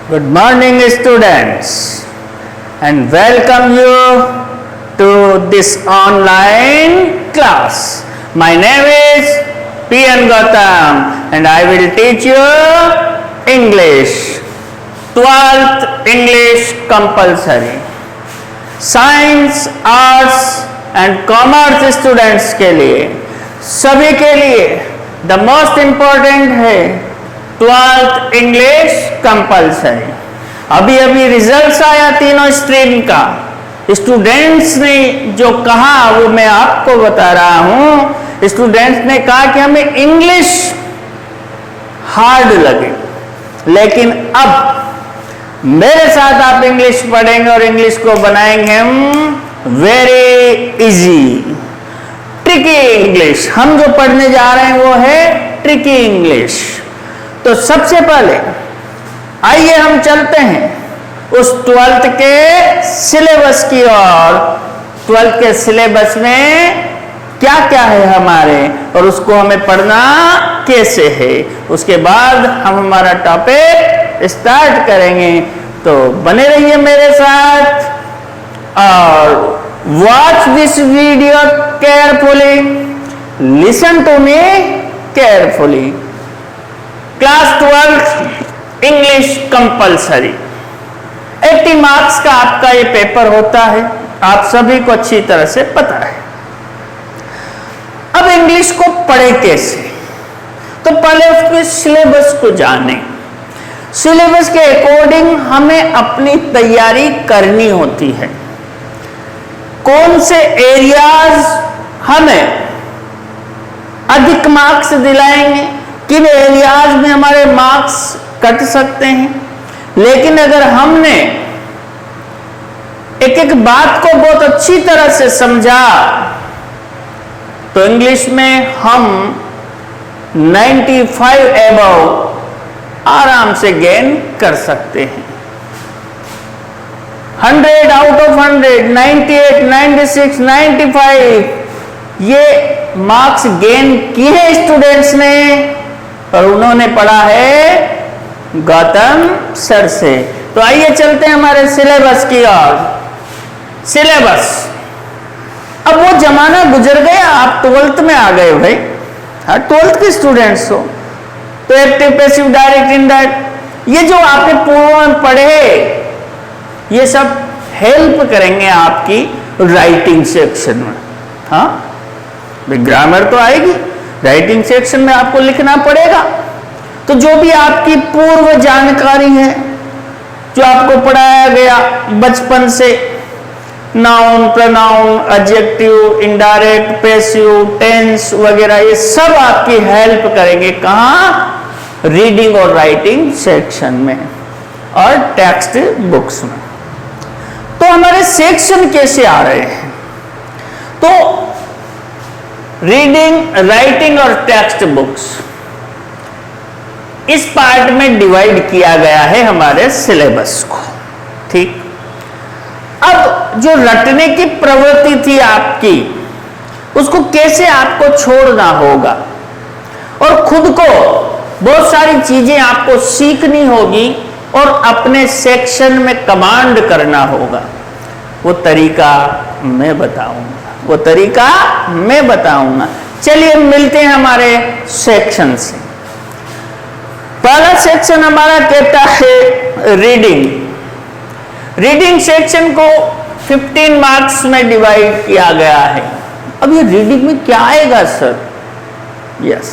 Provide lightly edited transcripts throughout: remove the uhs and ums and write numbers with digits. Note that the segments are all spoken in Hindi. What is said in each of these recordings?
Good morning, students, and welcome you to this online class. My name is P.N. Gautam, and I will teach you English. 12th English compulsory. Science, Arts and Commerce students के लिए, सभी के लिए द मोस्ट इम्पोर्टेंट है 12th इंग्लिश कंपल्सरी. अभी अभी रिजल्ट्स आया तीनों स्ट्रीम का. स्टूडेंट्स ने जो कहा वो मैं आपको बता रहा हूं. स्टूडेंट्स ने कहा कि हमें इंग्लिश हार्ड लगे, लेकिन अब मेरे साथ आप इंग्लिश पढ़ेंगे और इंग्लिश को बनाएंगे हम वेरी इजी. ट्रिकी इंग्लिश हम जो पढ़ने जा रहे हैं वो है ट्रिकी इंग्लिश. तो सबसे पहले आइए हम चलते हैं उस 12th के सिलेबस की ओर. 12th के सिलेबस में क्या क्या है हमारे और उसको हमें पढ़ना कैसे है. उसके बाद हम हमारा टॉपिक स्टार्ट करेंगे. तो बने रहिए मेरे साथ और watch this video carefully, listen to me carefully. Class 12 English compulsory 80 marks का आपका ये पेपर होता है. आप सभी को अच्छी तरह से पता है. अब इंग्लिश को पढ़े कैसे, तो पहले उसके सिलेबस को जाने. सिलेबस के अकॉर्डिंग हमें अपनी तैयारी करनी होती है. कौन से एरियाज हमें अधिक मार्क्स दिलाएंगे, किन एरियाज में हमारे मार्क्स कट सकते हैं. लेकिन अगर हमने एक एक बात को बहुत अच्छी तरह से समझा तो इंग्लिश में हम 95 एबव आराम से गेन कर सकते हैं. 100 आउट ऑफ 100, 98, 96, 95 ये मार्क्स गेन किए हैं स्टूडेंट्स ने, और उन्होंने पढ़ा है गौतम सर से. तो आइए चलते हैं हमारे सिलेबस की ओर. सिलेबस, अब वो जमाना गुजर गया. आप 12th में आ गए भाई. हाँ, 12th के स्टूडेंट्स हो तो एक्टिव, पैसिव, डायरेक्ट, इनडायरेक्ट ये जो आपने पूर्व में पढ़े ये सब हेल्प करेंगे आपकी राइटिंग सेक्शन में. हाँ, ग्रामर तो आएगी, राइटिंग सेक्शन में आपको लिखना पड़ेगा. तो जो भी आपकी पूर्व जानकारी है, जो आपको पढ़ाया गया बचपन से, noun, pronoun, adjective, indirect, passive, tense वगैरह, ये सब आपकी हेल्प करेंगे. कहाँ? रीडिंग और राइटिंग सेक्शन में और टेक्स्ट बुक्स में. तो हमारे सेक्शन कैसे आ रहे हैं? तो रीडिंग, राइटिंग और टेक्स्ट बुक्स इस पार्ट में डिवाइड किया गया है हमारे सिलेबस को. ठीक. अब जो रटने की प्रवृत्ति थी आपकी, उसको कैसे आपको छोड़ना होगा और खुद को बहुत सारी चीजें आपको सीखनी होगी और अपने सेक्शन में कमांड करना होगा. वो तरीका मैं बताऊंगा. चलिए मिलते हैं हमारे सेक्शन से. पहला सेक्शन हमारा कहता है रीडिंग. रीडिंग सेक्शन को 15 मार्क्स में डिवाइड किया गया है. अब ये रीडिंग में क्या आएगा सर? यस,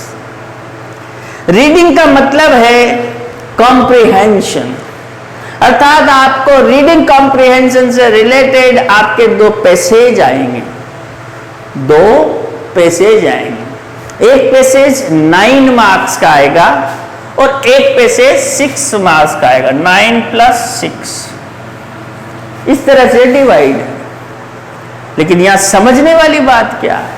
रीडिंग का मतलब है कॉम्प्रिहेंशन. अर्थात आपको रीडिंग कॉम्प्रिहेंशन से रिलेटेड आपके 2 पैसेज आएंगे. एक पैसेज 9 मार्क्स का आएगा और एक पैसेज 6 मार्क्स का आएगा. 9 + 6 इस तरह से डिवाइड. लेकिन यहां समझने वाली बात क्या है?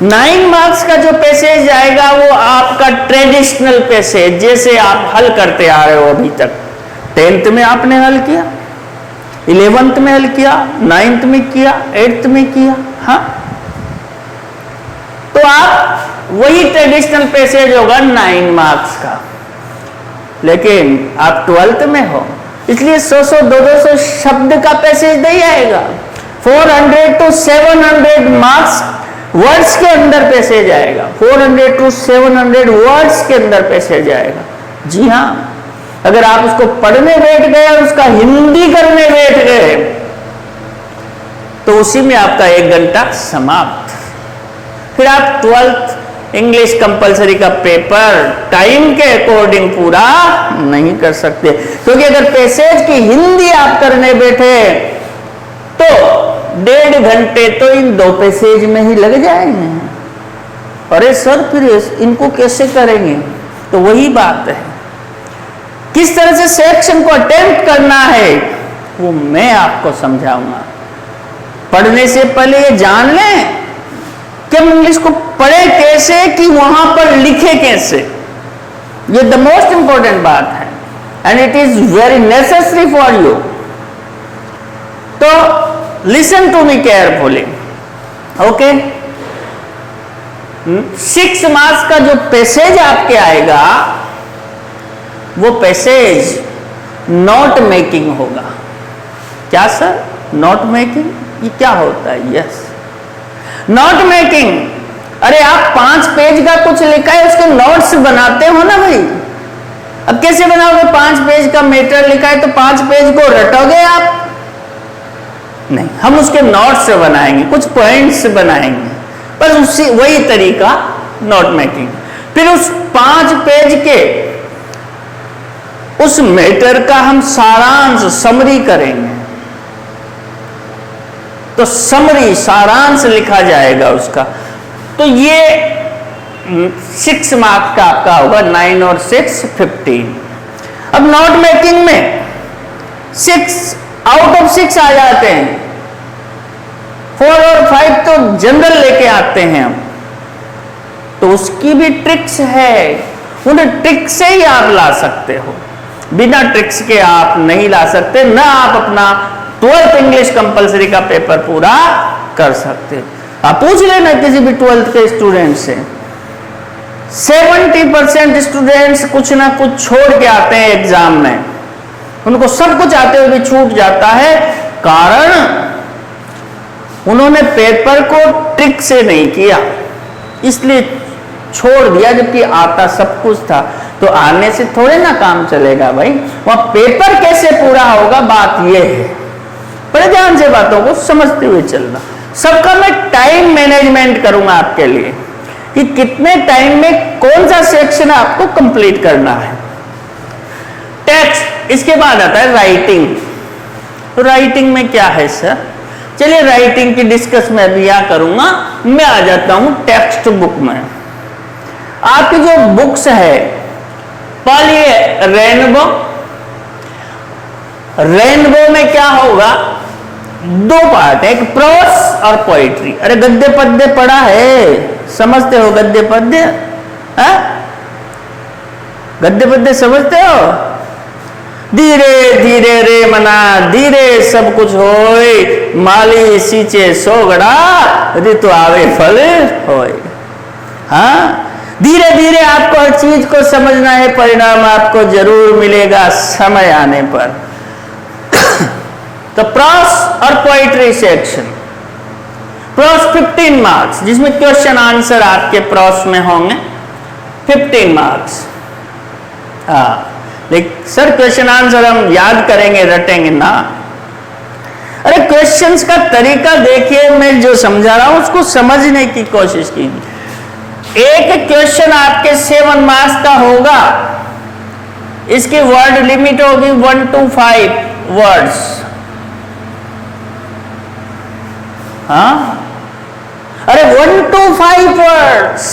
9 मार्क्स का जो पैसेज आएगा वो आपका ट्रेडिशनल पैसेज, जैसे आप हल करते आ रहे हो अभी तक. 10th में आपने हल किया, 11th में हल किया, 9th में किया, 8th में किया. हाँ, तो आप वही ट्रेडिशनल पैसेज होगा 9 मार्क्स का. लेकिन आप 12th में हो, इसलिए 100 200 शब्द का पैसेज नहीं आएगा। 400 to 700 मार्क्स वर्ड्स के अंदर पैसेज आएगा। 400 to 700 वर्ड्स के अंदर पैसेज आएगा। जी हाँ, अगर आप उसको पढ़ने बैठ गए और उसका हिंदी करने बैठ गए तो उसी में आपका 1 घंटा समाप्त। फिर आप 12th इंग्लिश कंपलसरी का पेपर टाइम के अकॉर्डिंग पूरा नहीं कर सकते, क्योंकि अगर पैसेज की हिंदी आप करने बैठे तो 1.5 घंटे तो इन 2 पैसेज में ही लग जाएंगे। अरे सर फिर इनको कैसे करेंगे? तो वही बात है, किस तरह से सेक्शन को अटेम्प्ट करना है वो मैं आपको समझाऊंगा। पढ़ने से पहले ये जान लें कि हम इंग्लिश को पढ़े कैसे, कि वहां पर लिखे कैसे। ये द मोस्ट इंपॉर्टेंट बात है and it is very necessary for you. तो listen to me carefully, okay. 6 marks का जो पैसेज आपके आएगा वो पैसेज नोट मेकिंग होगा। क्या सर? नोट मेकिंग ये क्या होता है? Yes, note making. अरे आप 5 पेज का कुछ लिखा है, उसके नोट्स बनाते हो ना भाई। अब कैसे बनाओगे? 5 पेज का मैटर लिखा है तो 5 पेज को रटोगे आप? नहीं, हम उसके नोट्स बनाएंगे, कुछ पॉइंट्स बनाएंगे, बस उसी वही तरीका नोट मेकिंग। फिर उस 5 पेज के उस मैटर का हम सारांश समरी करेंगे। तो समरी सारांश लिखा जाएगा उसका। तो ये 6 मार्क्स का आपका होगा। 9 और 6 15। अब नोट मेकिंग में 6 आउट ऑफ 6 आ जाते हैं। 4 और 5 तो जनरल लेके आते हैं हम, तो उसकी भी ट्रिक्स है। उन ट्रिक से ही आप ला सकते हो, बिना ट्रिक्स के आप नहीं ला सकते। ना आप अपना 12th इंग्लिश कंपलसरी का पेपर पूरा कर सकते। आप पूछ लेना किसी भी 12th के स्टूडेंट से, 70% स्टूडेंट्स कुछ ना कुछ छोड़ के आते हैं एग्जाम में। उनको सब कुछ आते हुए भी छूट जाता है, कारण उन्होंने पेपर को ट्रिक से नहीं किया, इसलिए छोड़ दिया, जबकि आता सब कुछ था। तो आने से थोड़े ना काम चलेगा भाई, वहां पेपर कैसे पूरा होगा, बात यह है। बड़े ध्यान से बातों को समझते हुए चलना। सबका मैं टाइम मैनेजमेंट करूंगा आपके लिए कि कितने टाइम में कौन सा सेक्शन आपको कंप्लीट करना है। टेक्स्ट, इसके बाद आता है राइटिंग। तो राइटिंग में क्या है सर? चलिए राइटिंग की डिस्कस मैं भी यहां करूंगा। मैं आ जाता हूं टेक्स्ट बुक में। आपकी जो बुक्स है, पहले रेनबो। रेनबो में क्या होगा? 2 पार्ट है, एक प्रोस और पोइट्री। अरे गद्य पद्य पढ़ा है, समझते हो गद्य पद्य? गद्य पद्य समझते हो? धीरे धीरे रे मना धीरे सब कुछ होए, माली सींचे सोगड़ा ऋतु आवे फल होए। हाँ, धीरे धीरे आपको हर चीज को समझना है, परिणाम आपको जरूर मिलेगा समय आने पर। तो प्रॉस और पोइट्री सेक्शन। प्रॉस 15 मार्क्स, जिसमें क्वेश्चन आंसर आपके प्रॉस में होंगे 15 मार्क्स। हाँ, लेकिन सर क्वेश्चन आंसर हम याद करेंगे, रटेंगे ना। अरे क्वेश्चंस का तरीका देखिए, मैं जो समझा रहा हूं उसको समझने की कोशिश कीजिए। एक क्वेश्चन आपके 7 मार्क्स का होगा, इसकी वर्ड लिमिट होगी 1 to 5 वर्ड्स। हाँ, अरे 1 to 5 वर्ड्स।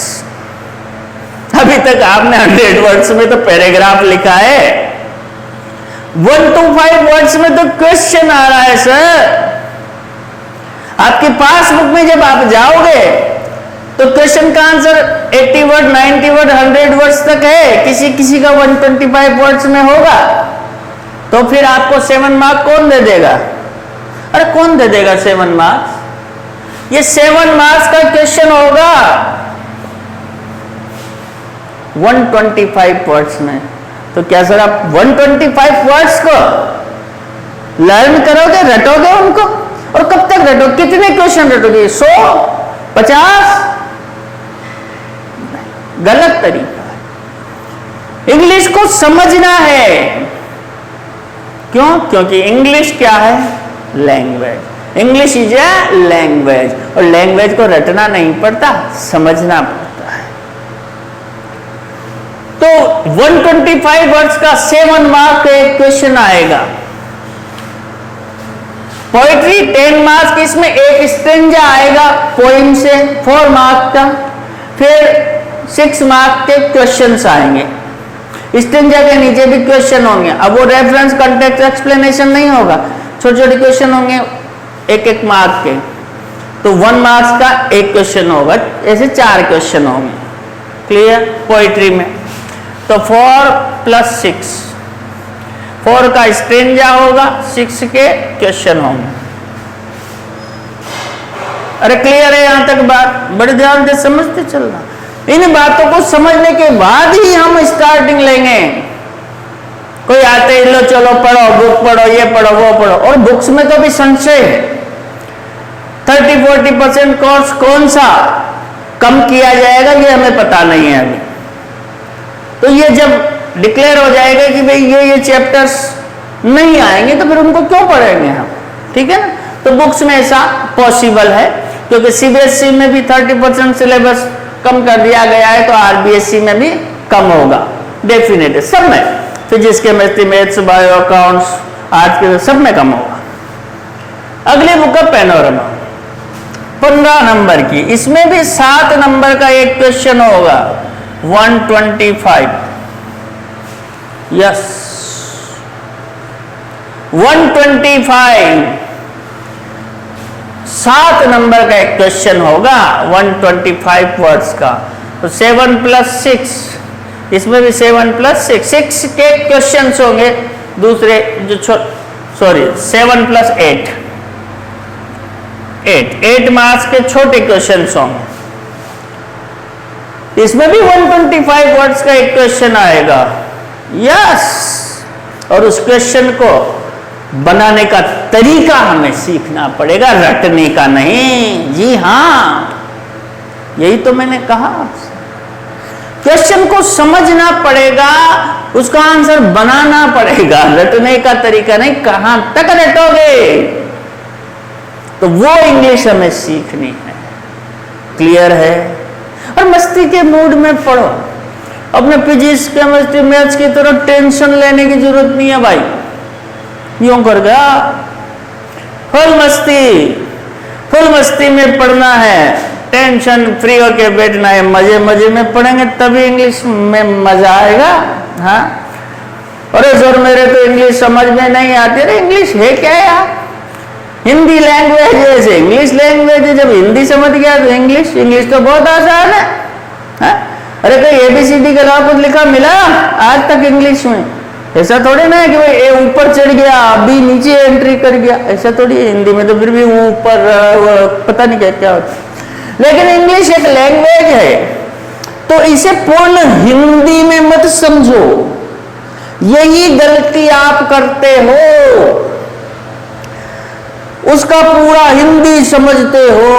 अभी तक आपने 100 वर्ड्स में तो पैराग्राफ लिखा है, 1 to 5 वर्ड्स में तो क्वेश्चन आ रहा है सर। आपकी पासबुक में जब आप जाओगे तो क्वेश्चन का आंसर 80 वर्ड, 90 वर्ड, 100 वर्ड्स तक है, किसी किसी का 125 वर्ड्स में होगा। तो फिर आपको 7 मार्क्स कौन दे देगा? अरे कौन दे देगा 7 मार्क्स? ये 7 मार्क्स का क्वेश्चन होगा 125 वर्ड्स में। तो क्या सर आप 125 वर्ड्स को लर्न करोगे, रटोगे उनको? और कब तक रटोगे? कितने क्वेश्चन रटोगे? 100, 50? गलत तरीका है। इंग्लिश को समझना है। क्यों? क्योंकि इंग्लिश क्या है? Language. English is a language, और लैंग्वेज को रटना नहीं पड़ता, समझना पड़ता है। तो 125 वर्ड्स का 7 मार्क का एक क्वेश्चन आएगा। पोइट्री 10 मार्क्स की, इसमें एक स्टेंजा आएगा पोइम से 4 मार्क का, फिर 6 मार्क के क्वेश्चंस आएंगे। स्टेंजा के नीचे भी क्वेश्चन होंगे। अब वो रेफरेंस, कॉन्टेक्स्ट, एक्सप्लेनेशन नहीं होगा, छोटे छोटे क्वेश्चन होंगे 1-1 मार्क के। तो 1 मार्क्स का एक क्वेश्चन होगा, ऐसे 4 क्वेश्चन होंगे। क्लियर? पोइट्री में तो 4 + 6, 4 का स्टेंजा होगा, 6 के क्वेश्चन होंगे। अरे क्लियर है यहां तक बात? बड़े ध्यान से समझते चलना। इन बातों को समझने के बाद ही हम स्टार्टिंग लेंगे। कोई आते ही लो चलो पढ़ो, बुक पढ़ो, ये पढ़ो, वो पढ़ो, और बुक्स में तो भी संशय है। 30-40% कोर्स कौन सा कम किया जाएगा ये हमें पता नहीं है अभी। तो ये जब डिक्लेयर हो जाएगा कि भाई ये चैप्टर्स नहीं आएंगे तो फिर उनको क्यों पढ़ेंगे हम? ठीक है ना? तो बुक्स में ऐसा पॉसिबल है, क्योंकि सीबीएसई में भी 30% सिलेबस कम कर दिया गया है, तो आरबीएसई में भी कम होगा डेफिनेटली, सब में, physics, chemistry, maths, bio, accounts, आज के सब में कम होगा। अगली बुक है पैनोरमा, 15 नंबर की। इसमें भी 7 नंबर का एक क्वेश्चन होगा, 125। यस, 125, 7 नंबर का एक क्वेश्चन होगा 125 वर्ड्स का। तो 7 + 6, इसमें भी 7 + 6 के क्वेश्चन होंगे। दूसरे जो 7 + 8, 8 मार्क्स के छोटे क्वेश्चन होंगे। इसमें भी 125 वर्ड्स का एक क्वेश्चन आएगा। यस, और उस क्वेश्चन को बनाने का तरीका हमें सीखना पड़ेगा, रटने का नहीं। जी हाँ, यही तो मैंने कहा आपसे। क्वेश्चन को समझना पड़ेगा, उसका आंसर बनाना पड़ेगा, रटने का तरीका नहीं। कहां तक रटोगे? तो वो इंग्लिश हमें सीखनी है। क्लियर है? और मस्ती के मूड में पढ़ो। अपने फिजिक्स, केमिस्ट्री, मैथ्स की तरह टेंशन लेने की जरूरत नहीं है भाई। यूं कर गया, फुल मस्ती में पढ़ना है, टेंशन फ्री होके बैठना है, मजे मजे में पढ़ेंगे तभी इंग्लिश में मजा आएगा। हाँ, अरे सर मेरे तो इंग्लिश समझ में नहीं आती। अरे इंग्लिश है क्या यार? हिंदी लैंग्वेज है, ऐसे इंग्लिश लैंग्वेज है। जब हिंदी समझ गया तो इंग्लिश तो बहुत आसान है। हाँ? अरे कोई ABCD के अलावा कुछ लिखा मिला आज तक इंग्लिश में? ऐसा थोड़ी ना है कि भाई ए ऊपर चढ़ गया, बी नीचे एंट्री कर गया, ऐसा थोड़ी है। हिंदी में तो फिर भी ऊपर पता नहीं क्या क्या होता है। लेकिन इंग्लिश एक लैंग्वेज है, तो इसे पूर्ण हिंदी में मत समझो। यही गलती आप करते हो, उसका पूरा हिंदी समझते हो।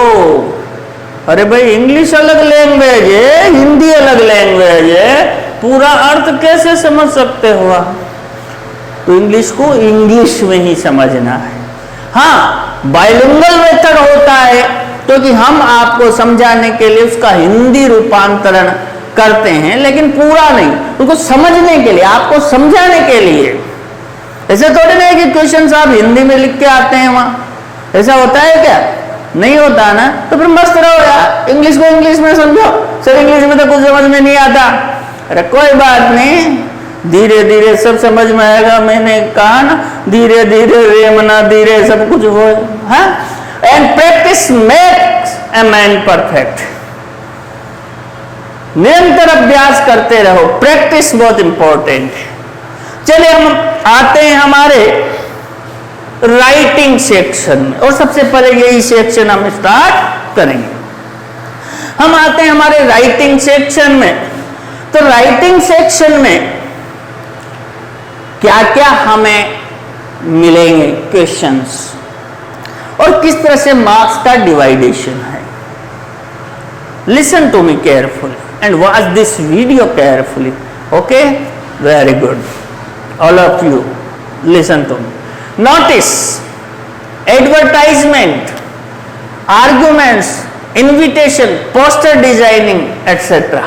अरे भाई इंग्लिश अलग लैंग्वेज है, हिंदी अलग लैंग्वेज है, पूरा अर्थ कैसे समझ सकते हो आप? तो इंग्लिश को इंग्लिश में ही समझना है। हाँ, बाइलिंगुअल मेथड होता है, क्योंकि हम आपको समझाने के लिए उसका हिंदी रूपांतरण करते हैं, लेकिन पूरा नहीं, उसको समझने के लिए, आपको समझाने के लिए। ऐसे थोड़ी नहीं कि क्वेश्चन आप हिंदी में लिख के आते हैं वहां, ऐसा होता है क्या? नहीं होता ना। तो फिर मस्त रहो यार, इंग्लिश को इंग्लिश में समझो। सर इंग्लिश में तो कुछ समझ में नहीं आता। अरे कोई बात नहीं, धीरे धीरे सब समझ में आएगा। मैंने कहा ना, धीरे धीरे रेमना धीरे सब कुछ हो। हाँ, and practice makes a man perfect. निरंतर अभ्यास करते रहो, प्रैक्टिस बहुत इंपॉर्टेंट है। चलिए हम आते हैं हमारे राइटिंग सेक्शन में, और सबसे पहले यही सेक्शन हम स्टार्ट करेंगे। हम आते हैं हमारे राइटिंग सेक्शन में। तो राइटिंग सेक्शन में क्या क्या हमें मिलेंगे क्वेश्चंस और किस तरह से मार्क्स का डिवाइडेशन है। Listen to me carefully and watch this video carefully. Okay, very good, all of you listen to me. Notice advertisement, arguments, invitation, poster designing etcetera,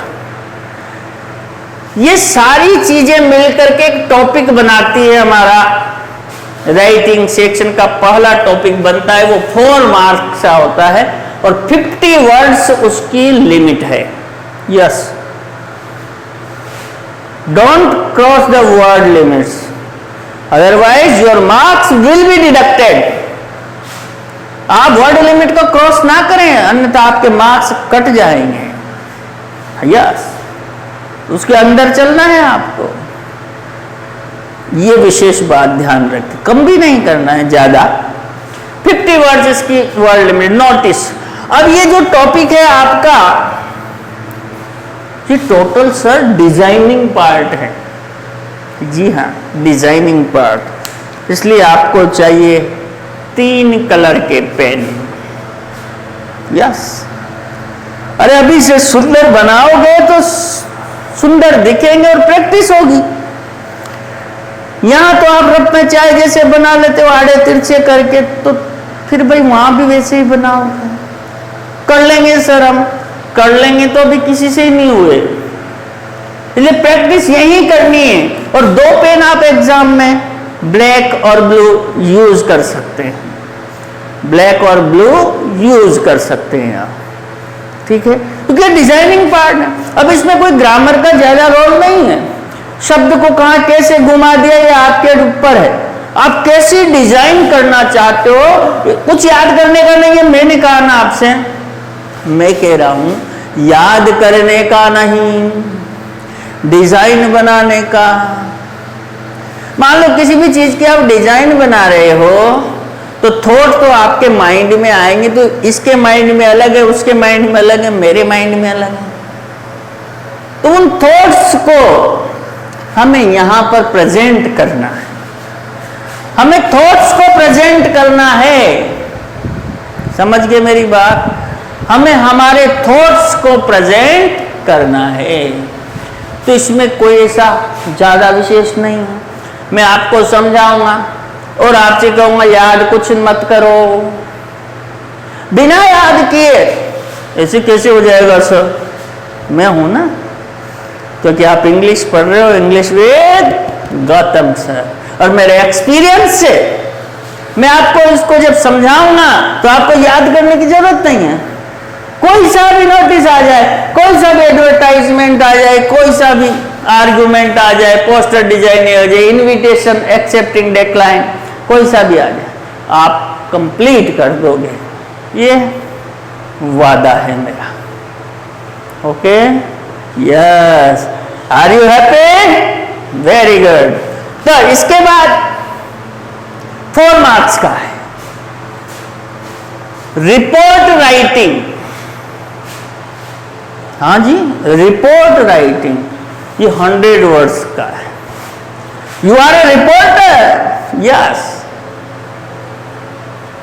ये सारी चीजें मिलकर के एक टॉपिक बनाती है। हमारा राइटिंग सेक्शन का पहला टॉपिक बनता है, वो 4 मार्क्स का होता है और 50 वर्ड्स उसकी लिमिट है। Yes, don't cross the word limits, otherwise your marks will be deducted. आप वर्ड लिमिट को क्रॉस ना करें, अन्यथा आपके मार्क्स कट जाएंगे। यस, उसके अंदर चलना है आपको, ये विशेष बात ध्यान रखें। कम भी नहीं करना है ज्यादा, 50 वर्ड्स इसकी वर्ड लिमिट। नोटिस, अब ये जो टॉपिक है आपका, ये टोटल सर डिजाइनिंग पार्ट है। जी हाँ, डिजाइनिंग पार्ट, इसलिए आपको चाहिए 3 कलर के पेन। यस, अरे अभी से सुंदर बनाओगे तो सुंदर दिखेंगे और प्रैक्टिस होगी। यहां तो आप रफ में चाहे जैसे बना लेते हो आड़े तिरछे करके, तो फिर भाई वहां भी वैसे ही बनाओगे। कर लेंगे सर, हम कर लेंगे तो अभी किसी से ही नहीं हुए, इसलिए प्रैक्टिस यही करनी है। और 2 पेन आप एग्जाम में ब्लैक और ब्लू यूज कर सकते हैं, ब्लैक और ब्लू यूज कर सकते हैं आप, ठीक है, क्योंकि डिजाइनिंग पार्ट है। अब इसमें कोई ग्रामर का ज्यादा रोल नहीं है, शब्द को कहां कैसे घुमा दिया ये आपके ऊपर है। आप कैसे डिजाइन करना चाहते हो, कुछ याद करने का नहीं है। मैंने कहा ना आपसे, मैं कह रहा हूं याद करने का नहीं, डिजाइन बनाने का। मान लो किसी भी चीज की आप डिजाइन बना रहे हो तो थॉट तो आपके माइंड में आएंगे, तो इसके माइंड में अलग है, उसके माइंड में अलग है, मेरे माइंड में अलग है। तो उन थॉट्स को हमें यहां पर प्रेजेंट करना है, हमें थॉट्स को प्रेजेंट करना है। समझ गए मेरी बात? हमें हमारे थॉट्स को प्रेजेंट करना है। तो इसमें कोई ऐसा ज्यादा विशेष नहीं है। मैं आपको समझाऊंगा और आपसे कहूंगा याद कुछ मत करो, बिना याद किए। ऐसे कैसे हो जाएगा सर? मैं हूं ना, क्योंकि आप इंग्लिश पढ़ रहे हो, इंग्लिश विद गौतम सर, और मेरे एक्सपीरियंस से मैं आपको इसको जब समझाऊंगा तो आपको याद करने की जरूरत नहीं है। कोई सा भी नोटिस आ जाए, कोई सा भी एडवर्टाइजमेंट आ जाए, कोई सा भी आर्गुमेंट आ जाए, पोस्टर डिजाइन आ जाए, इनविटेशन, एक्सेप्टिंग, डिक्लाइन, कोई सा भी आ जाए, आप कंप्लीट कर दोगे, ये वादा है मेरा। Okay, yes, are you happy? Very good. तो इसके बाद 4 मार्क्स का है रिपोर्ट राइटिंग। हाँ जी, रिपोर्ट राइटिंग, ये 100 वर्ड्स का है। You are a reporter, yes,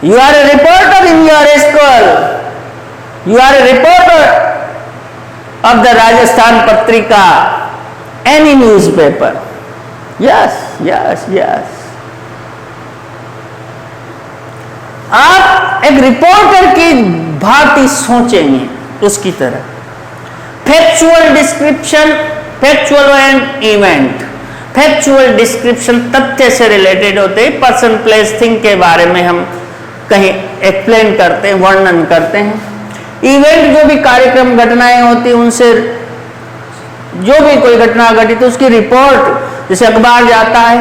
you are a reporter in your school, you are a reporter of the Rajasthan Patrika, any newspaper. Yes yes yes, आप एक रिपोर्टर की भांति सोचेंगे उसकी तरह। Factual description, factual and event. Factual description तथ्य से रिलेटेड होते हैं, पर्सन प्लेस थिंग के बारे में हम कहीं एक्सप्लेन करते हैं, वर्णन करते हैं। इवेंट जो भी कार्यक्रम घटनाएं होती हैं उनसे जो भी कोई घटना घटी तो उसकी रिपोर्ट, जैसे अखबार जाता है।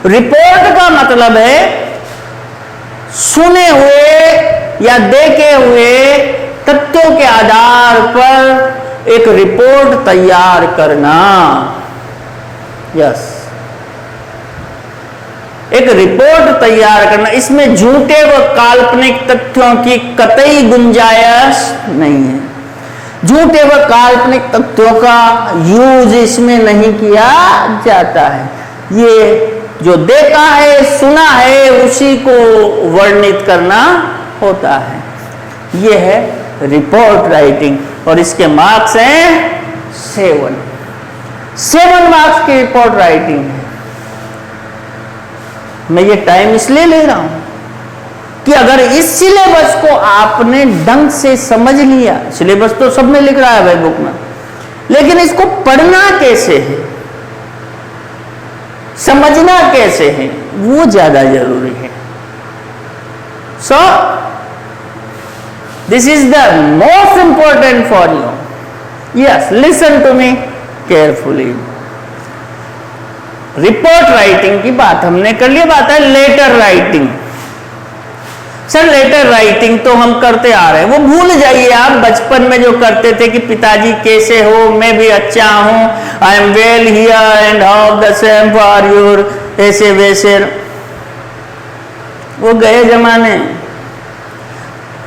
रिपोर्ट का मतलब है सुने हुए या देखे हुए तथ्यों के आधार पर एक रिपोर्ट तैयार करना। यस, एक रिपोर्ट तैयार करना, इसमें झूठे व काल्पनिक तथ्यों की कतई गुंजाइश नहीं है। झूठे व काल्पनिक तथ्यों का यूज इसमें नहीं किया जाता है। ये जो देखा है, सुना है, उसी को वर्णित करना होता है। यह है रिपोर्ट राइटिंग, और इसके मार्क्स हैं 7 मार्क्स की रिपोर्ट राइटिंग है। मैं ये टाइम इसलिए ले रहा हूं कि अगर इस सिलेबस को आपने ढंग से समझ लिया, सिलेबस तो सब में लिख रहा है भाई बुक में, लेकिन इसको पढ़ना कैसे है, समझना कैसे है, वो ज्यादा जरूरी है। So this is the most important for you. Yes, listen to me carefully. Report writing की बात हमने कर ली, बात है letter writing. Sir letter writing तो हम करते आ रहे हैं, वो भूल जाइए आप बचपन में जो करते थे कि पिताजी कैसे हो, मैं भी अच्छा हूं, I am well here and how the same for your, ऐसे वैसे, वो गए जमाने।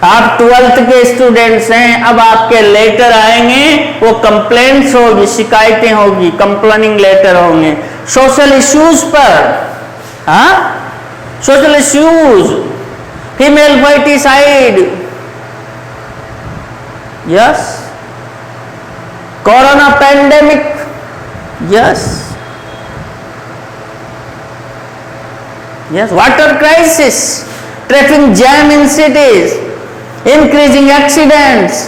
आप 12th के स्टूडेंट्स हैं, अब आपके लेटर आएंगे, वो कंप्लेंट्स होगी, शिकायतें होगी, कंप्लेनिंग लेटर होंगे सोशल इश्यूज पर। हाँ, social issues, female foeticide, yes, corona pandemic, yes, water crisis, traffic jam in cities, increasing accidents,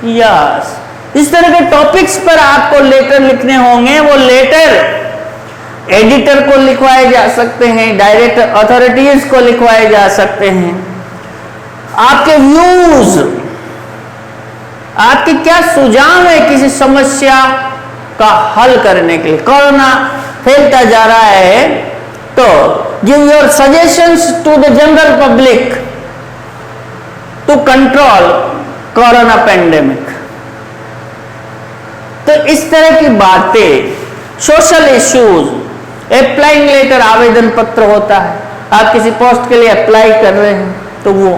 yes, इस तरह के टॉपिक्स पर आपको लेटर लिखने होंगे। वो लेटर एडिटर को लिखवाए जा सकते हैं, डायरेक्ट अथॉरिटीज को लिखवाए जा सकते हैं। आपके व्यूज, आपके क्या सुझाव है किसी समस्या का हल करने के लिए। कोरोना फैलता जा रहा है, तो give your suggestions to the general public to control corona pandemic. तो इस तरह की बातें, सोशल इश्यूज, अप्लाइंग लेटर, आवेदन पत्र होता है, आप किसी पोस्ट के लिए अप्लाई कर रहे हैं तो वो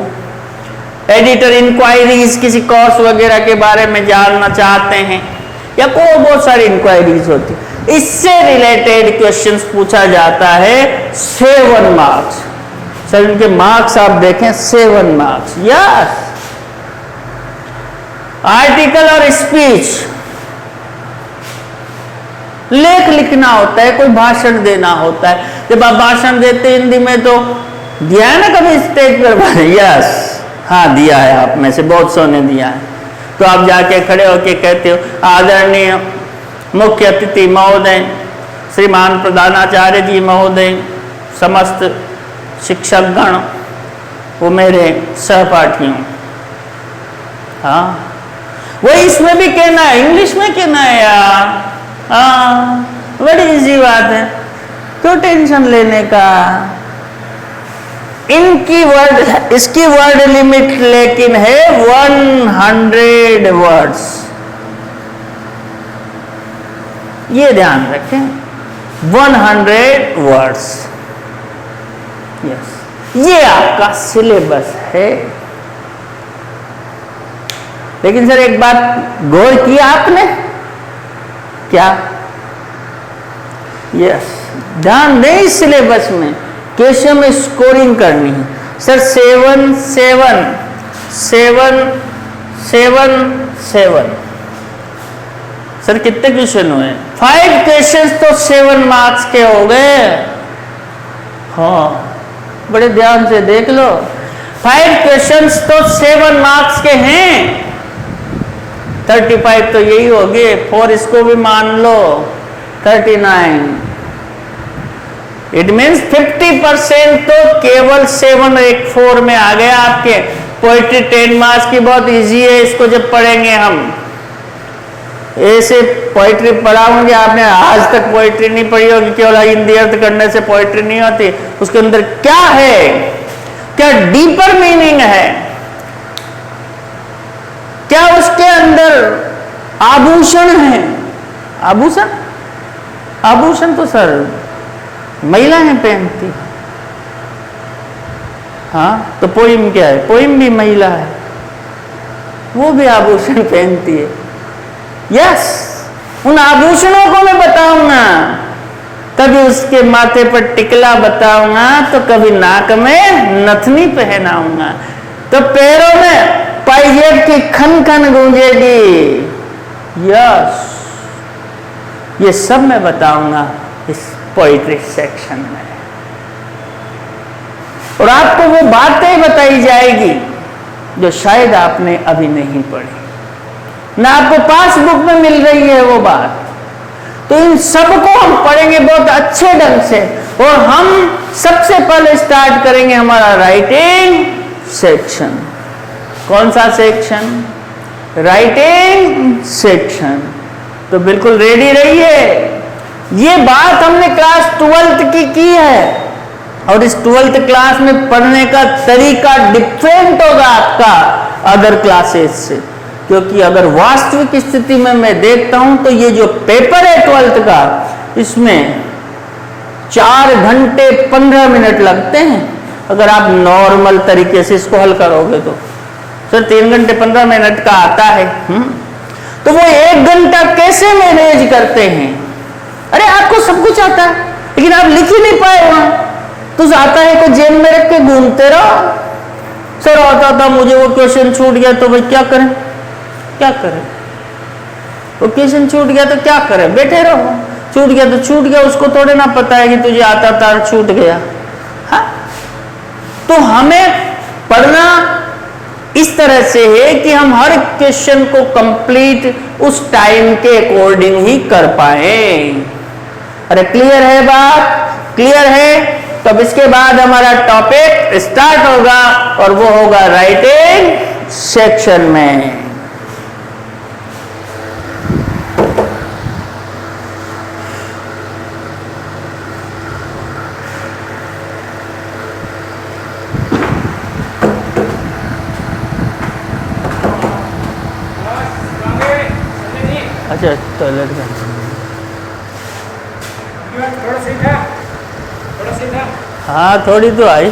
एडिटर इंक्वायरीज, किसी कोर्स वगैरह के बारे में जानना चाहते हैं, या कोई बहुत सारी इंक्वायरीज होती, इससे रिलेटेड क्वेश्चंस पूछा जाता है। 7 मार्क्स, सर इनके मार्क्स आप देखें 7 मार्क्स। यस, आर्टिकल और स्पीच, लेख लिखना होता है, कोई भाषण देना होता है। जब आप भाषण देते हिंदी में तो दिया है ना कभी स्टेज पर? यस, हाँ दिया है, आप में से बहुत सौ ने दिया है। तो आप जाके खड़े होके कहते हो, आदरणीय मुख्य अतिथि महोदय, श्रीमान प्रधानाचार्य जी महोदय, समस्त शिक्षकगण, वो मेरे सहपाठियों। हाँ, वो इसमें भी कहना है, इंग्लिश में कहना है यार। हाँ, बड़ी इजी बात है, क्यों टेंशन लेने का। इनकी वर्ड, इसकी वर्ड लिमिट लेकिन है 100 वर्ड्स, ये ध्यान रखें, 100 वर्ड्स। यस, ये आपका सिलेबस है। लेकिन सर एक बात गौर किया आपने क्या? यस, ध्यान दें, इस सिलेबस में कैसे में स्कोरिंग करनी है। सर 7 7 7 7 7, सर कितने क्वेश्चन हुए? 5 क्वेश्चन तो 7 मार्क्स के हो गए। हाँ, बड़े ध्यान से देख लो, 5 क्वेश्चन तो 7 मार्क्स के हैं। 35 तो यही हो गए, 4 इसको भी मान लो, 39। इट मीन्स 50% तो केवल 7 और 4 में आ गया आपके। पोइट्री 10 मार्क्स की बहुत इजी है, इसको जब पढ़ेंगे हम, ऐसे पोइट्री पढ़ाऊंगे, आपने आज तक पोइट्री नहीं पढ़ी होगी, केवल हिंदी अर्थ करने से पोइट्री नहीं होती। उसके अंदर क्या है, क्या डीपर मीनिंग है, क्या उसके अंदर आभूषण है। आभूषण, आभूषण तो सर महिलाएं पहनती। हाँ, तो पोइम क्या है? पोइम भी महिला है, वो भी आभूषण पहनती है। यस, उन आभूषणों को मैं बताऊंगा, कभी उसके माथे पर टिकला बताऊंगा तो कभी नाक में नथनी पहनाऊंगा, तो पैरों में पाइजेब की खन खन गूंजेगी। यस, ये सब मैं बताऊंगा इस पोइट्री सेक्शन में, और आपको वो बातें बताई जाएगी जो शायद आपने अभी नहीं पढ़ी, ना आपको पासबुक में मिल रही है वो बात। तो इन सबको हम पढ़ेंगे बहुत अच्छे ढंग से, और हम सबसे पहले स्टार्ट करेंगे हमारा राइटिंग सेक्शन। कौन सा सेक्शन? Writing section. तो बिल्कुल रेडी रहिए। ये बात हमने क्लास 12th की है, और इस 12th क्लास में पढ़ने का तरीका डिफरेंट होगा आपका अदर क्लासेस से, क्योंकि अगर वास्तविक स्थिति में मैं देखता हूं तो ये जो पेपर है 12th का, इसमें 4 घंटे 15 मिनट लगते हैं अगर आप नॉर्मल तरीके से इसको हल करोगे तो। सर 3 घंटे 15 मिनट का आता है। तो वो 1 घंटा कैसे मैनेज करते हैं? अरे आपको सब कुछ आता है, लेकिन आप लिख ही नहीं पाए वहां, तो आता है को जेब में रख के घूमते रहो। सर आता था मुझे वो क्वेश्चन छूट गया, तो भाई क्या करें? क्या करें? वो क्वेश्चन छूट गया तो क्या करें? बैठे रहो। छूट गया तो छूट गया, उसको थोड़े ना पता है कि तुझे आता था और छूट गया। हाँ, तो हमें पढ़ना इस तरह से है कि हम हर क्वेश्चन को कंप्लीट उस टाइम के अकॉर्डिंग ही कर पाए। अरे क्लियर है बात? क्लियर है? तो अब इसके बाद हमारा टॉपिक स्टार्ट होगा, और वो होगा राइटिंग सेक्शन में। अच्छा, टॉयलेट का थोड़ा सीधा, हाँ, थोड़ी तो आई।